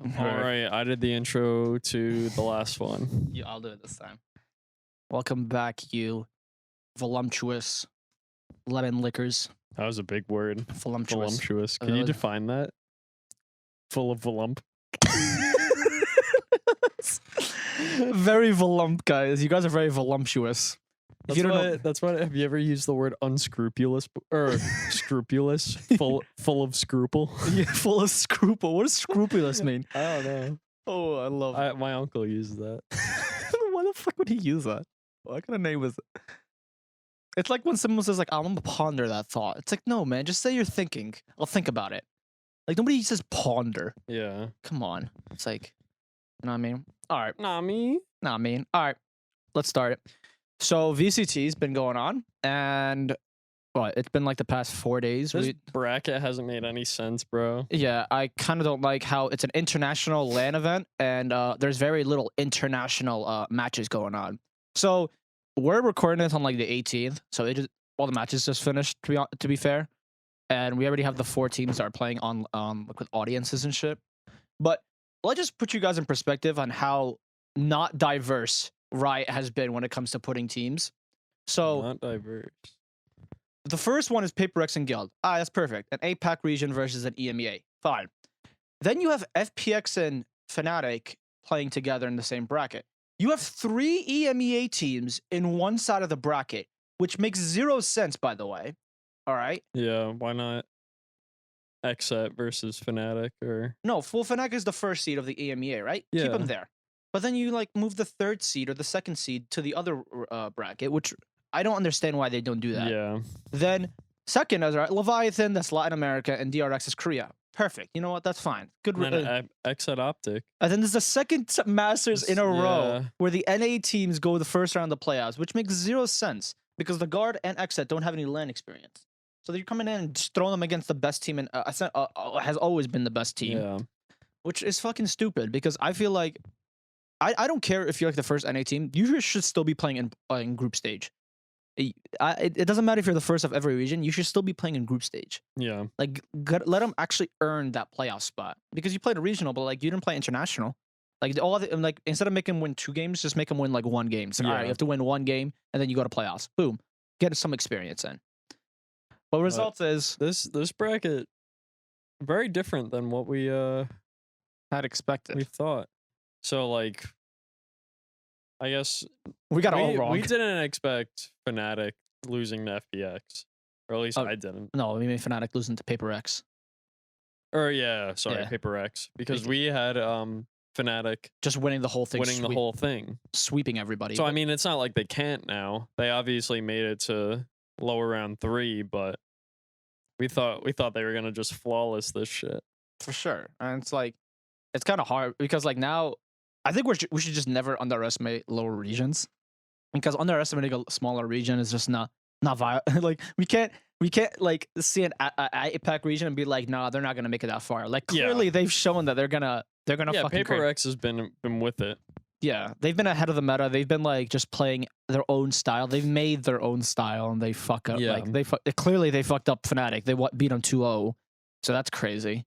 All right, I did the intro to the last one. Yeah, I'll do it this time. Welcome back, you voluptuous lemon liquors. That was a big word. Voluptuous. Voluptuous. Can you define that? Full of volump. Very volump, guys. You guys are very voluptuous. That's what, that's what. Have you ever used the word unscrupulous or scrupulous? Full of scruple. Yeah, full of scruple. What does scrupulous mean? I don't know. Oh, I love it. My uncle uses that. Why the fuck would he use that? What kind of name is it? It's like when someone says, like, I'm gonna ponder that thought. It's like, no, man, just say you're thinking. I'll think about it. Like, nobody says ponder. Yeah. Come on. It's like, you know what I mean? All right. Nah, me. All right. Let's start it. So VCT's been going on, and what? It's been like the past 4 days. This bracket hasn't made any sense, bro. Yeah, I kind of don't like how it's an international LAN event, and there's very little international matches going on. So we're recording this on like the 18th, so all the matches just finished. To be fair, and we already have the 4 teams that are playing on like with audiences and shit. But let's just put you guys in perspective on how not diverse Riot has been when it comes to putting teams. So Not diverse. the first one is Paper X and Guild. That's perfect. An APAC region versus an EMEA. Fine. Then you have FPX and Fnatic playing together in the same bracket. You have 3 EMEA teams in one side of the bracket, which makes 0 sense, by the way. All right? Yeah, why not Xset versus Fnatic or... No, full Fnatic is the first seed of the EMEA, right? Yeah. Keep them there. But then you like move the 3rd seed or the 2nd seed to the other bracket, which I don't understand why they don't do that. Yeah. Then second is right, Leviathan, that's Latin America, and DRX is Korea. Perfect. You know what? That's fine. Good. And then Xset Optic. And then there's the second Masters in a row where the NA teams go the first round of the playoffs, which makes 0 sense because the Guard and Xset don't have any LAN experience. So you're coming in and just throwing them against the best team, and has always been the best team. Yeah. Which is fucking stupid because I feel like I don't care if you're like the first NA team. You should still be playing in group stage. It doesn't matter if you're the first of every region. You should still be playing in group stage. Yeah. Like, let them actually earn that playoff spot because you played a regional, but like you didn't play international. Like like instead of making them win 2 games, just make them win like 1 game. So all right, you have to win 1 game and then you go to playoffs. Boom, get some experience in. But results is this bracket very different than what we had expected. we thought. So like, I guess we got it all wrong. We didn't expect Fnatic losing to FPX, or at least I didn't. No, we made Fnatic losing to Paper X. Or sorry, Paper X, because we had Fnatic just winning the whole thing, the whole thing, sweeping everybody. So I mean, it's not like they can't now. They obviously made it to lower round 3, but we thought they were gonna just flawless this shit for sure. And it's like it's kind of hard because like now. I think we should just never underestimate lower regions, because underestimating a smaller region is just not viable. Like we can't like see an APAC region and be like, nah, they're not gonna make it that far. Like clearly they've shown that they're gonna fucking Paper X has been with it. Yeah, they've been ahead of the meta. They've been like just playing their own style. They've made their own style and they fuck up. Yeah. Like clearly they fucked up Fnatic. They beat them 2-0, so that's crazy.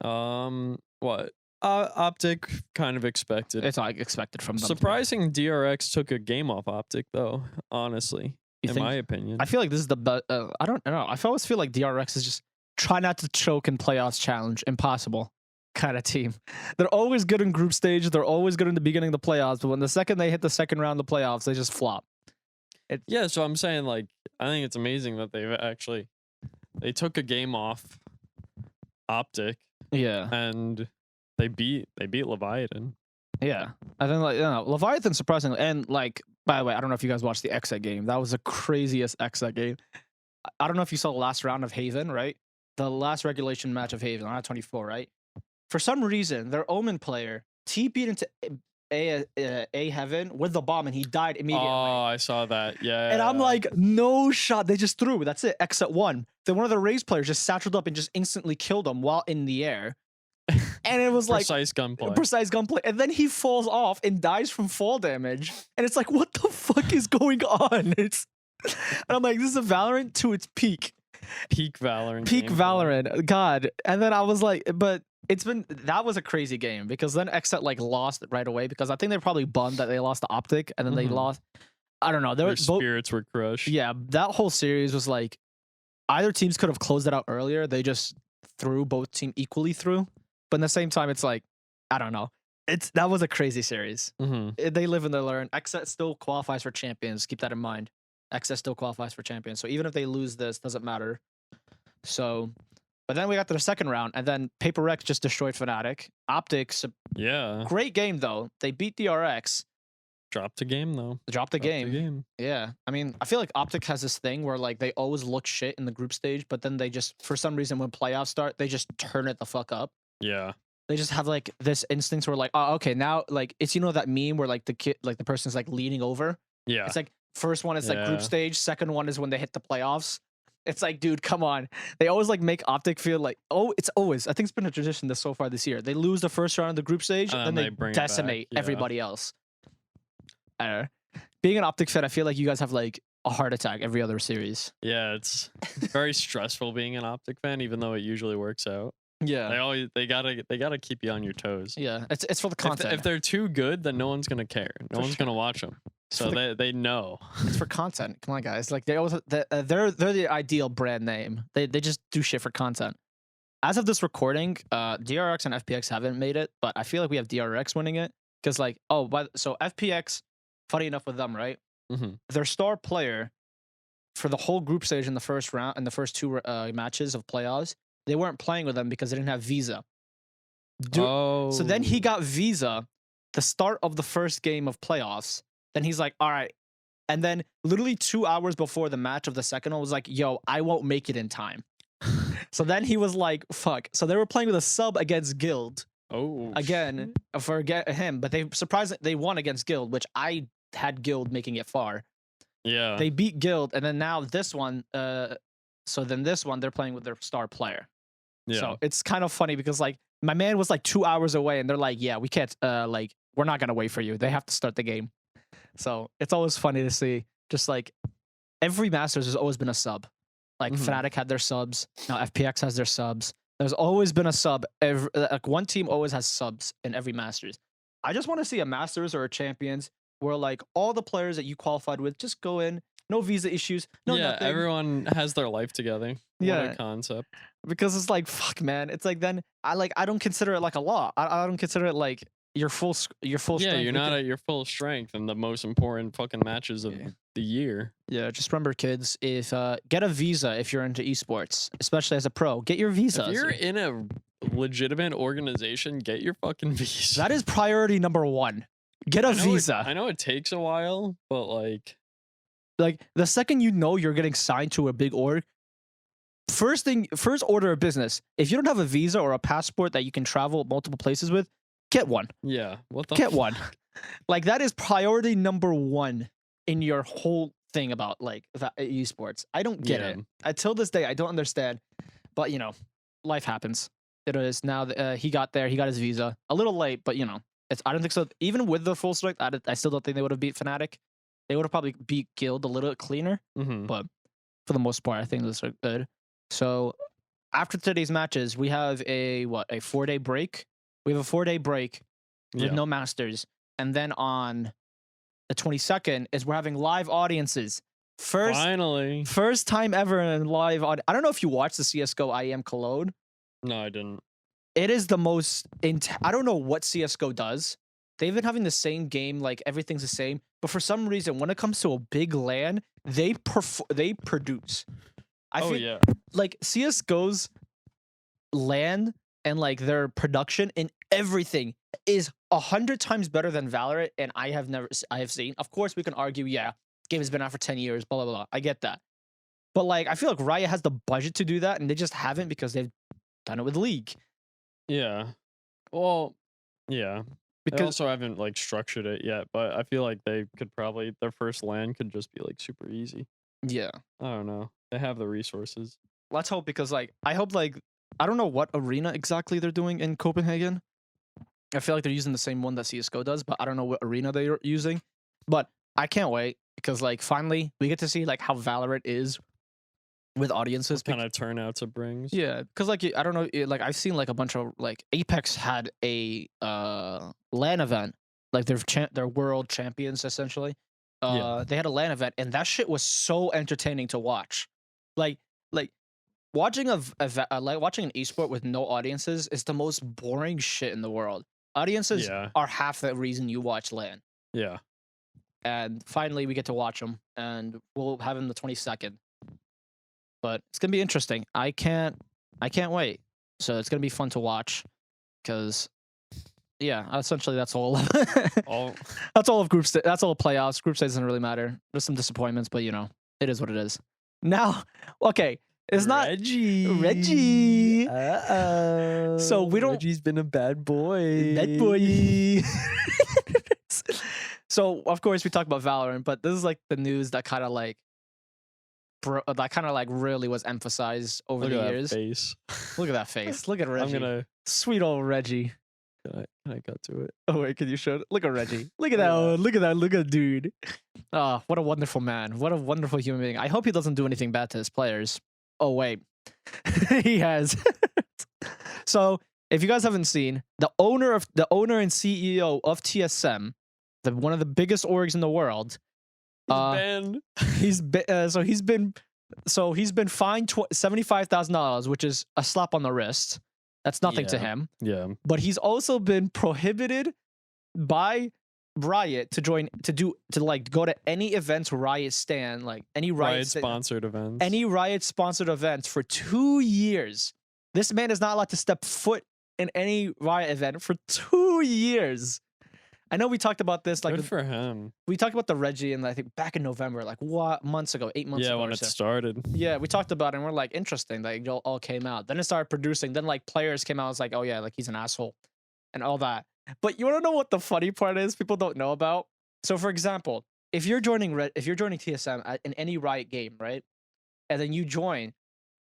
What? Optic kind of expected. It's not expected from them. Surprising DRX took a game off Optic though, honestly, in my opinion. I feel like this is the best. I don't know. I always feel like DRX is just try not to choke in playoffs challenge. Impossible kind of team. They're always good in group stage. They're always good in the beginning of the playoffs. But when the second they hit the second round of the playoffs, they just flop. Yeah, so I'm saying like, I think it's amazing that they took a game off Optic. Yeah. And they beat Leviathan. Yeah, I think like Leviathan surprisingly, and like by the way, I don't know if you guys watched the Xset game. That was the craziest Xset game. I don't know if you saw the last round of Haven, right? The last regulation match of Haven on 24, right? For some reason, their Omen player TP'd into A Heaven with the bomb and he died immediately. Oh, I saw that. Yeah. And I'm like, no shot. They just threw. That's it. Xset won. Then one of the Raze players just satcheled up and just instantly killed him while in the air. And it was like precise gunplay. And then he falls off and dies from fall damage. And it's like, what the fuck is going on? And I'm like, this is a Valorant to its peak. Peak Valorant. Peak Valorant. God. And then I was like, but that was a crazy game because then Xset like lost right away because I think they're probably bummed that they lost to Optic and then they Mhm. lost. I don't know. Their Both, spirits were crushed. yeah, that whole series was like either teams could have closed it out earlier. They just threw both team equally through, but at the same time, it's like I don't know. That was a crazy series. Hmm. They live and they learn. Xset still qualifies for champions. Keep that in mind. Xset still qualifies for champions. So even if they lose this, doesn't matter. So, but then we got to the second round, and then Paper Rex just destroyed Fnatic. Optics, Yeah. great game though. They beat DRX. Dropped a game though. Dropped the Dropped game. Yeah, I mean, I feel like Optic has this thing where like they always look shit in the group stage, but then they just, for some reason, when playoffs start, they just turn it the fuck up. Yeah. They just have like this instinct where like, oh, okay, now like it's that meme where like the kid, like the person's like leaning over. Yeah. It's like first one is like group Yeah. stage, second one is when they hit the playoffs. It's like, dude, come on. They always like make Optic feel like, it's always, I think it's been a tradition so far this year. They lose the first round of the group stage, And then then they they bring it back, decimate yeah. everybody else. I don't know. Being an Optic fan, I feel like you guys have like a heart attack every other series. Yeah, it's very stressful being an Optic fan, even though it usually works out. Yeah. They gotta keep you on your toes. Yeah. It's for the If, content. if they're too good, then no one's gonna care. No For one's sure. gonna watch them. It's So for they know. It's for content. Come on, guys. Like they always they're the ideal brand name. They just do shit for content. As of this recording, DRX and FPX haven't made it, but I feel like we have DRX winning it because like so FPX, funny enough with them, right? Hmm. Their star player for the whole group stage in the first round and the first two matches of playoffs, they weren't playing with them because they didn't have visa. So then he got visa the start of the first game of playoffs. Then he's like, all right. And then literally 2 hours before the match of the second one was like, yo, I won't make it in time. So then he was like, fuck. So they were playing with a sub against Guild again for him, but they won against Guild, which I had Guild making it far. Yeah. They beat Guild, and then now this one, so then this one they're playing with their star player. Yeah. So it's kind of funny because like my man was like 2 hours away, and they're like, yeah, we can't, like we're not gonna wait for you. They have to start the game. So it's always funny to see. Just like every Masters has always been a sub. Like Mhm. Fnatic had their subs. Now FPX has their subs. There's always been a sub. Like one team always has subs in every Masters. I just want to see a Masters or a Champions where like all the players that you qualified with just go in, no visa issues, no yeah, nothing. everyone has their life together. What Yeah. a concept. Because it's like fuck, man. It's like then I don't consider it like a law. I don't consider it like your full Yeah, strength. you're not at your full strength in the most important fucking matches of Yeah. the year. Yeah, just remember, kids, if get a visa if you're into esports, especially as a pro. Get your visa. If you're in a legitimate organization, get your fucking visa. That is priority number one. Get a I know visa. I know it takes a while, but like, Like the second you know you're getting signed to a big org, first order of business. If you don't have a visa or a passport that you can travel multiple places with, get one. yeah, what the Get one. fuck? Like that is priority number one in your whole thing about like esports. I don't get Yeah. it. Until this day, I don't understand. But you know, life happens. It is now. He got there. He got his visa a little late, but you know, I don't think so. Even with the full strength, I still don't think they would have beat Fnatic. They would have probably beat Guild a little cleaner. Mhm. But for the most part, I think this is good. So after today's matches, we have a 4-day break. We have a 4-day break with Yeah. no Masters, and then on the 22nd is we're having live audiences. First time ever in live audience. I don't know if you watched the CS:GO IEM Cologne. No, I didn't. It is the most I don't know what CS:GO does. They've been having the same game, like everything's the same, but for some reason, when it comes to a big LAN, they produce. I Oh feel yeah. like CS:GO's LAN and like their production in everything is 100 times better than Valorant, and I have seen. Of course, we can argue, yeah, game has been out for 10 years, blah blah blah. I get that, but like I feel like Riot has the budget to do that, and they just haven't because they've done it with League. Yeah. Well, yeah. They Because also haven't like structured it yet, but I feel like they could probably their first LAN could just be like super easy. yeah, I don't know. They have the resources. let's hope because like I hope like I don't know what arena exactly they're doing in Copenhagen. I feel like they're using the same one that CS:GO does, but I don't know what arena they're using. But I can't wait because like finally we get to see like how Valorant is with audiences. Kind of turnouts it brings. Yeah, because like I don't know, like I've seen like a bunch of like Apex had a LAN event, like their world champions essentially. Yeah. They had a LAN event, and that shit was so entertaining to watch. Like watching like watching an esport with no audiences is the most boring shit in the world. Audiences Yeah. are half the reason you watch LAN. Yeah. And finally, we get to watch them, and we'll have them the 22nd. But it's gonna be interesting. I can't wait. So it's gonna be fun to watch, because yeah, essentially that's all. All That's all of group stage. That's all of playoffs. Group stage doesn't really matter. There's some disappointments, but you know, it is what it is. Now, okay, it's not Reggie. Uh-oh. So we don't- Reggie's been a bad boy. that boy. So of course we talk about Valorant, but this is like the news that kind of like, really was emphasized over Look the at years. that face. Look at that face. Look at Reggie. I'm gonna. Sweet old Reggie. Can I cut to it? Oh wait, can you show it? Look at Reggie. Look at Look at that. that. Look at that. Look at that dude. Ah, what a wonderful man. What a wonderful human being. I hope he doesn't do anything bad to his players. Oh wait, he has. So if you guys haven't seen, the owner and CEO of TSM, one of the biggest orgs in the world, Ben. he's been fined $75,000, which is a slap on the wrist. That's nothing to Yeah. him. Yeah. But he's also been prohibited by Riot to go to any events Riot stand, like any Riot sponsored events. any Riot sponsored events for 2 years. This man is not allowed to step foot in any Riot event for 2 years. I know we talked about this, like Good for him. we talked about the Reggie, and I think back in November, like what months ago, 8 months Yeah, ago. when or it so. started. Yeah, we talked about it, and we're like, interesting that it all came out. Then it started producing. Then like players came out. It's like, oh yeah, like he's an asshole, and all that. But you want to know what the funny part is? People don't know about. So for example, if you're joining TSM in any Riot game, right, and then you join,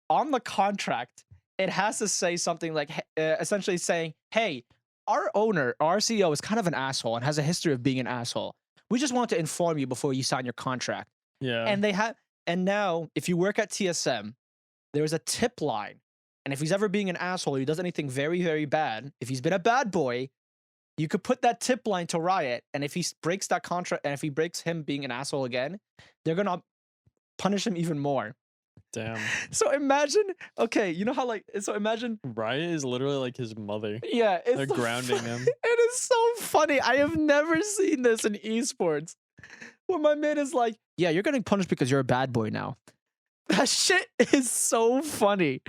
on the contract, it has to say something like, essentially saying, hey, our owner, our CEO is kind of an asshole and has a history of being an asshole. We just want to inform you before you sign your contract. Yeah. And now, if you work at TSM, there's a tip line. And if he's ever being an asshole, he does anything very, very bad, if he's been a bad boy, you could put that tip line to Riot. And if he breaks that contract, and if he breaks him being an asshole again, they're going to punish him even more. Damn. So imagine, okay, you know how imagine. Riot is literally like his mother. Yeah, it's They're so grounding fu- him. It is so funny. I have never seen this in esports. Where my man is like, yeah, you're getting punished because you're a bad boy now. That shit is so funny.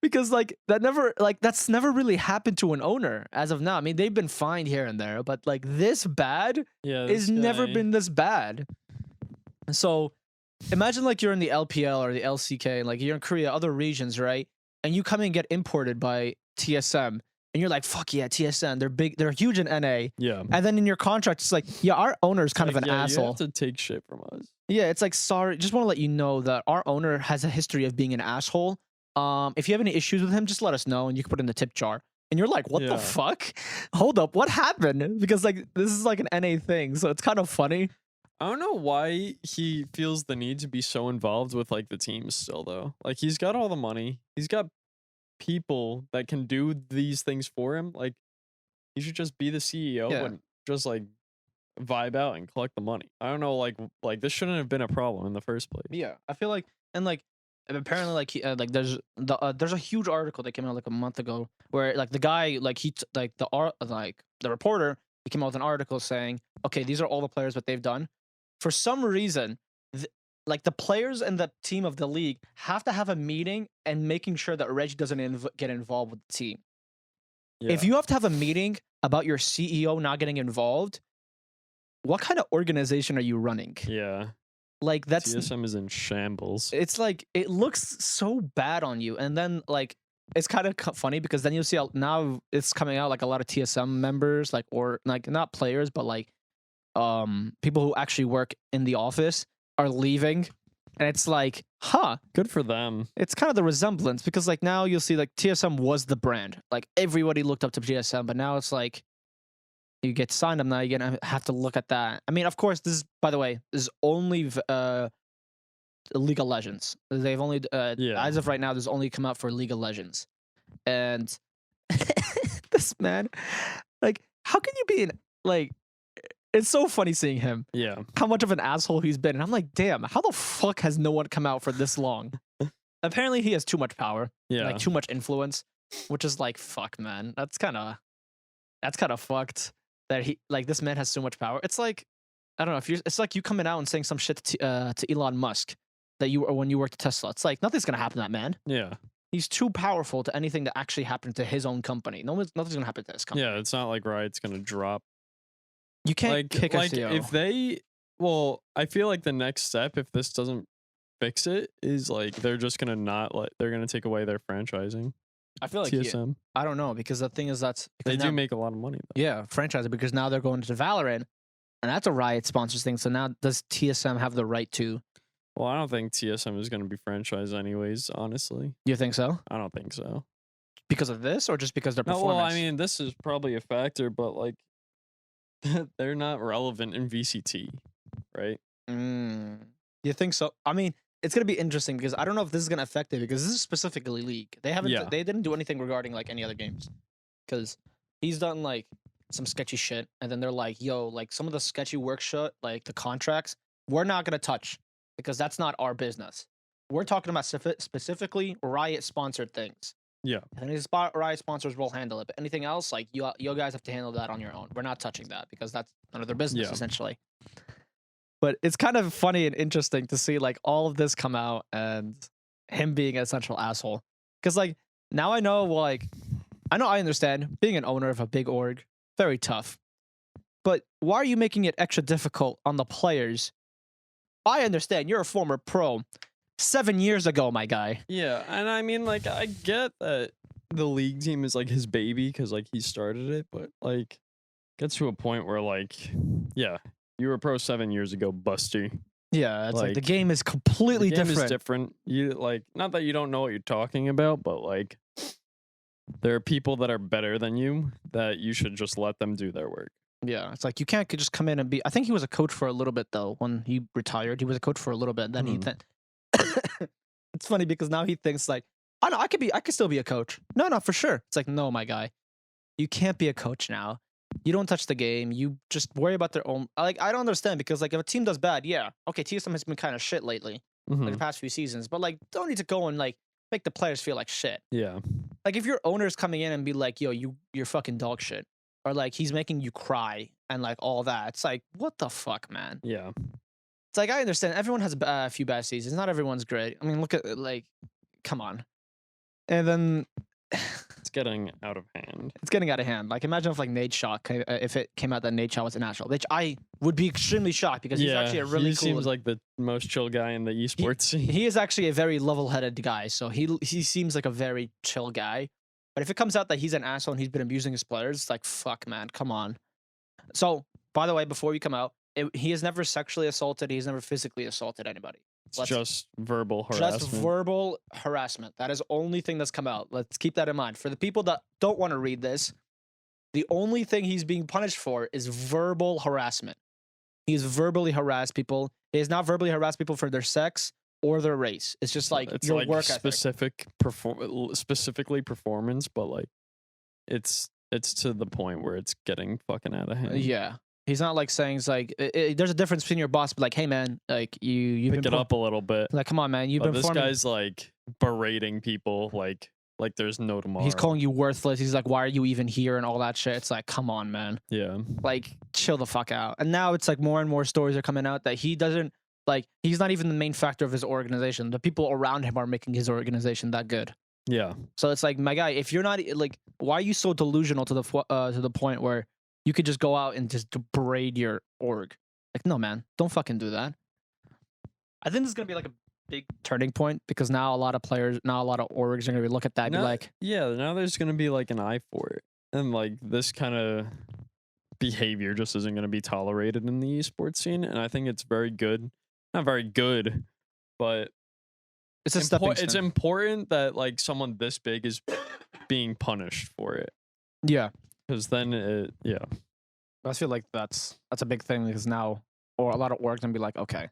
Because that's never really happened to an owner as of now. I mean, they've been fined here and there, but like this bad Yeah. is this never guy- been this bad. So imagine like you're in the LPL or the LCK, and like you're in Korea, other regions, right? And you come and get imported by TSM, and you're like, fuck yeah, TSM, they're huge in NA. Yeah. And then in your contract, it's like, yeah, our owner is kind of Like, an yeah, You asshole. have to take shit from us. Yeah, it's like, sorry, just want to let you know that our owner has a history of being an asshole. If you have any issues with him, just let us know, and you can put it in the tip jar. And you're like, what the Yeah. fuck? Hold up, what happened? Because like this is like an NA thing, so it's kind of funny. I don't know why he feels the need to be so involved with like the teams still though. Like he's got all the money. He's got people that can do these things for him. Like he should just be the CEO Yeah. and just like vibe out and collect the money. I don't know, like this shouldn't have been a problem in the first place. Yeah, I feel like, and like apparently like there's a huge article that came out like a month ago where like the guy like the reporter, he came out with an article saying, okay, these are all the players that they've done. For some reason, like the players and the team of the league have to have a meeting and making sure that Reggie doesn't get involved with the team. Yeah. If you have to have a meeting about your CEO not getting involved, what kind of organization are you running? Yeah. Like that's TSM is in shambles. it's like it looks so bad on you, and then like it's kind of funny because then you'll see now it's coming out like a lot of TSM members, like, or like not players but like people who actually work in the office are leaving, and it's like, Good for them. it's kind of the resemblance, because like now you'll see like TSM was the brand, like everybody looked up to TSM, but now it's like you get signed up, now you're gonna have to look at that. I mean, of course, this is, by the way, this is only League of Legends. They've only Yeah. as of right now, there's only come out for League of Legends, and this man, like, how can you be an like? It's so funny seeing him. Yeah. How much of an asshole he's been, and I'm like, damn, how the fuck has no one come out for this long? Apparently, he has too much power, Yeah. like too much influence, which is like, fuck, man. That's kind of fucked. That he like this man has so much power. It's like, I don't know if you're. It's like you coming out and saying some shit to Elon Musk that you or when you worked at Tesla. It's like nothing's gonna happen to that man. Yeah. He's too powerful to anything that actually happened to his own company. Nothing's gonna happen to his company. Yeah. It's not like Riot's gonna drop. You can't Like, kick a like CEO. if they, well, I feel like the next step, if this doesn't fix it, is like they're just gonna not let. They're gonna take away their franchising. I feel like TSM. I don't know because the thing is They because do now, make a lot of money. Though. yeah, franchising because now they're going to Valorant, and that's a Riot sponsors thing. So now does TSM have the right to? Well, I don't think TSM is gonna be franchised anyways. Honestly, You think so? I don't think so. Because of this, or just because their No, performance? well, I mean, this is probably a factor, but like, they're not relevant in VCT, right? You think so? I mean, it's gonna be interesting because I don't know if this is gonna affect it because this is specifically League. They haven't. Yeah. They didn't do anything regarding like any other games, because he's done like some sketchy shit, and then they're like, "Yo, like some of the sketchy work shit, like the contracts, we're not gonna touch because that's not our business. We're talking about specifically Riot sponsored things. Yeah. And his Riot sponsors will handle it, but anything else, like you guys have to handle that on your own. We're not touching that because that's none of their business Yeah. essentially." But it's kind of funny and interesting to see like all of this come out and him being a central asshole. Because like now I know, well, like I understand being an owner of a big org, very tough. But why are you making it extra difficult on the players? I understand you're a former pro 7 years ago, my guy. Yeah, and I mean, like, I get that the league team is like his baby because like he started it, but like, gets to a point where like, yeah, you were a pro 7 years ago, Buster. Yeah, it's like the Like, game is completely The game different. is different. You like, not that you don't know what you're talking about, but like, there are people that are better than you that you should just let them do their work. Yeah, it's like you can't just come in and be. I think he was a coach for a little bit though. When he retired, he was a coach for a little bit. Then it's funny because now he thinks like, "Oh no, I could still be a coach." No, for sure. It's like, no, my guy, you can't be a coach now. You don't touch the game. You just worry about their own. Like, I don't understand because like if a team does bad, yeah, okay, TSM has been kind of shit lately, like the past few seasons. But like, don't need to go and like make the players feel like shit. Yeah. Like if your owner's coming in and be like, "Yo, you're fucking dog shit," or like he's making you cry and like all that, it's like, what the fuck, man? Yeah. It's like I understand everyone has a few bad seasons. Not everyone's great. I mean, look at like, come on. And then It's getting out of hand. it's getting out of hand. Like imagine if like Nate Shaw, if it came out that Nate Shaw was a natural, which I would be extremely shocked because he's actually a really he cool. seems like the most chill guy in the esports scene. He is actually a very level-headed guy, so he seems like a very chill guy. But if it comes out that he's an asshole and he's been abusing his players, it's like, fuck, man, come on. So, by the way, before we come out, he has never sexually assaulted. He's never physically assaulted anybody. It's just verbal harassment. Just verbal harassment. That is the only thing that's come out. Let's keep that in mind. For the people that don't want to read this, the only thing he's being punished for is verbal harassment. He's verbally harassed people. He has not verbally harassed people for their sex or their race. It's just like it's your like work ethic. specifically performance, but like it's to the point where it's getting fucking out of hand. Yeah. He's not like saying it's like there's a difference between your boss, but like, hey man, like you've Pick been it up a little bit. like, come on man, you've But been this performing. guy's like berating people like there's no tomorrow. He's calling you worthless. He's like, why are you even here and all that shit. It's like, come on man, Yeah. like chill the fuck out. And now it's like more and more stories are coming out that he doesn't like. He's not even the main factor of his organization. The people around him are making his organization that good. Yeah. So it's like, my guy, if you're not like, why are you so delusional to the point where you could just go out and just berate your org? Like, no, man, don't fucking do that. I think this is gonna be like a big turning point because now a lot of players, now a lot of orgs are gonna look at that and be Now- like, Yeah, now there's gonna be like an eye for it. And like this kind of behavior just isn't gonna be tolerated in the esports scene. And I think it's very good. Not very good, but it's a stepping it's stone. important that like someone this big is being punished for it. Yeah, Because then yeah. I feel like that's a big thing because now, or a lot of orgs gonna be like, okay,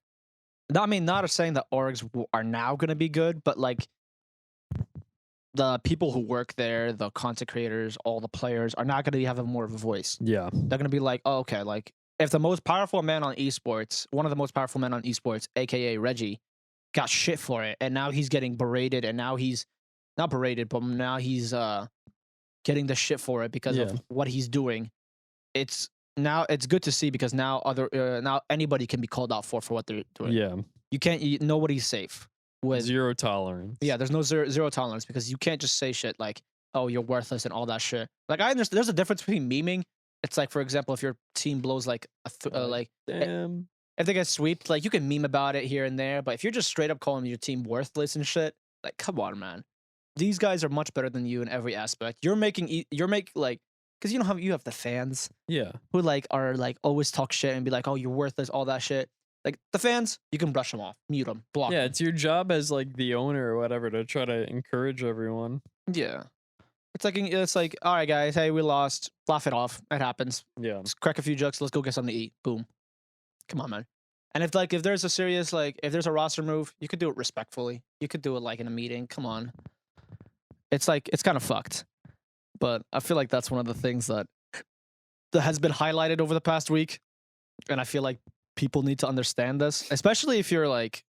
I mean, not saying that orgs are now going to be good, but like the people who work there, the content creators, all the players are not going to have more of a voice. Yeah. They're going to be like, oh, okay, like if the most powerful man on esports, one of the most powerful men on esports, aka Reggie, got shit for it, and now he's getting berated, and now he's not berated, but now he's getting the shit for it because of what he's doing. It's good to see because now now anybody can be called out for what they're doing. Yeah. You can't. Nobody's safe with Zero tolerance. Yeah, there's no zero tolerance because you can't just say shit like, "Oh, you're worthless" and all that shit. Like I understand, there's a difference between memeing. It's like, for example, if your team blows like damn, if they get swept, like you can meme about it here and there. But if you're just straight up calling your team worthless and shit, like come on, man. These guys are much better than you in every aspect. You're making like, because you have the fans yeah, who like are like always talk shit and be like, "Oh, you're worthless," all that shit. Like the fans, you can brush them off, mute them, block. Yeah, them. it's your job as like the owner or whatever to try to encourage everyone. Yeah, it's like, all right, guys, hey, we lost. Laugh it off. It happens. Yeah, Let's crack a few jokes. Let's go get something to eat. Boom. Come on, man. And if there's a serious if there's a roster move, you could do it respectfully. You could do it like in a meeting. Come on. It's kind of fucked, but I feel like that's one of the things that has been highlighted over the past week, and I feel like people need to understand this, especially if you're like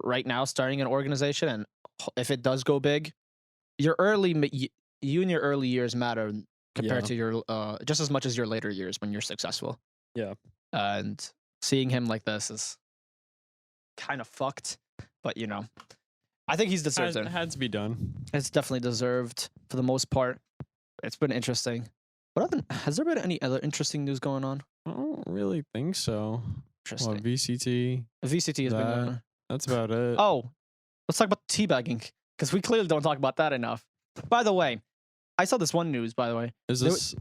right now starting an organization, and if it does go big, you in your early years matter compared to your just as much as your later years when you're successful. Yeah, and seeing him like this is kind of fucked, but I think he's deserved it. Had to be done. It's definitely deserved for the most part. It's been interesting. Has there been any other interesting news going on? I don't really think so. Interesting. What, VCT? VCT has been going on. That's about it. Oh, let's talk about teabagging, because we clearly don't talk about that enough. By the way, I saw this one news, by the way. Is this...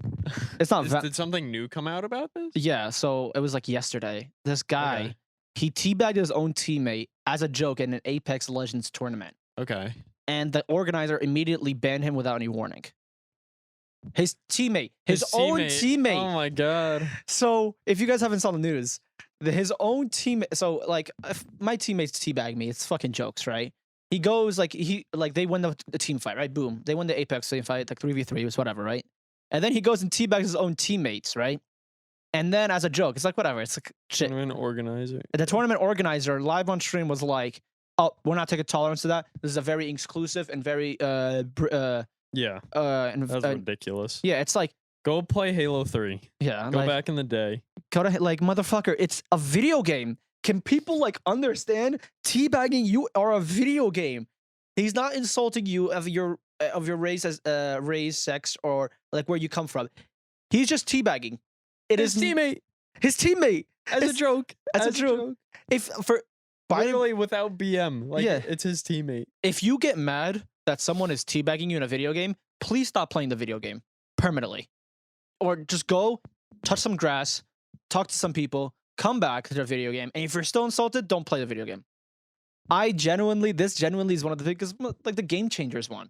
It's not... Did something new come out about this? Yeah, so it was like yesterday. This guy, he teabagged his own teammate as a joke in an Apex Legends tournament. Okay. And the organizer immediately banned him without any warning. His teammate. His own teammate. Oh my god. So, if you guys haven't saw the news, his own teammate... So, like, if my teammates teabag me, it's fucking jokes, right? He goes, they win the team fight, right? Boom. They win the Apex team fight, like 3v3, it was whatever, right? And then he goes and teabags his own teammates, right? And then as a joke, it's like, whatever. It's like, shit. Tournament organizer. The tournament organizer live on stream was like, oh, we're not taking tolerance to that. This is a very exclusive and very, yeah. That's ridiculous. Yeah, it's like, go play Halo 3. Yeah. Go back in the day. Go to, like, motherfucker, it's a video game. Can people, like, understand teabagging you are a video game? He's not insulting you of your race, as race, sex, or like where you come from. He's just teabagging. His teammate. His teammate. As a joke. As a joke. Literally without BM. Like, yeah. It's his teammate. If you get mad that someone is teabagging you in a video game, please stop playing the video game permanently. Or just go, touch some grass, talk to some people, come back to their video game, and if you're still insulted, don't play the video game. This genuinely is one of the biggest, like, the Game Changers one.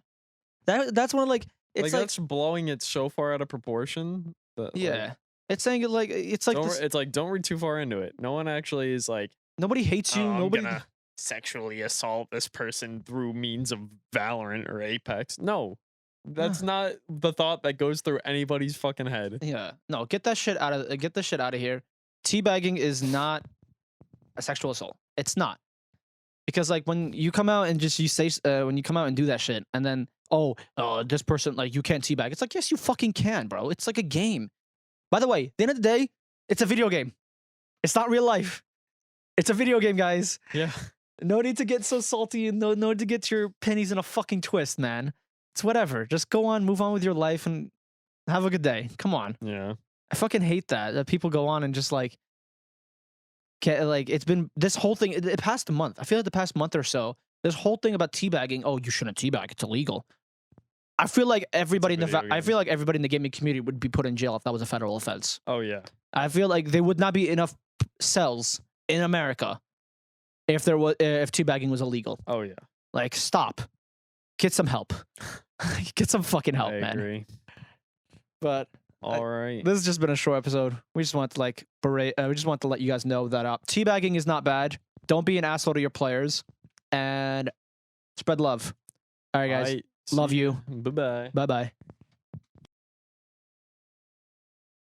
That's one of, like, it's like that's blowing it so far out of proportion. That, yeah. It's saying it like, it's like this, it's like, don't read too far into it. No one actually is like, nobody hates you. Nobody I'm gonna sexually assault this person through means of Valorant or Apex. No, that's not the thought that goes through anybody's fucking head. Yeah, no, get this shit out of here. Teabagging is not a sexual assault. It's not, because like when you come out and just when you come out and do that shit, and then this person, like, you can't teabag. It's like, yes, you fucking can, bro. It's like a game. By the way, at the end of the day, it's a video game. It's not real life. It's a video game, guys. Yeah. No need to get so salty, and no need to get your pennies in a fucking twist, man. It's whatever. Just go on, move on with your life, and have a good day. Come on. Yeah. I fucking hate that people go on and just like, it's been this whole thing. The past month, I feel like the past month or so, this whole thing about teabagging. Oh, you shouldn't teabag. It's illegal. I feel like everybody in the gaming community would be put in jail if that was a federal offense. Oh yeah. I feel like there would not be enough cells in America if teabagging was illegal. Oh yeah. Like, stop. Get some help. Get some fucking help, I man. agree. But all right. This has just been a short episode. We just want to we just want to let you guys know that teabagging is not bad. Don't be an asshole to your players, and spread love. All right, guys. Love you. Bye bye. Bye bye.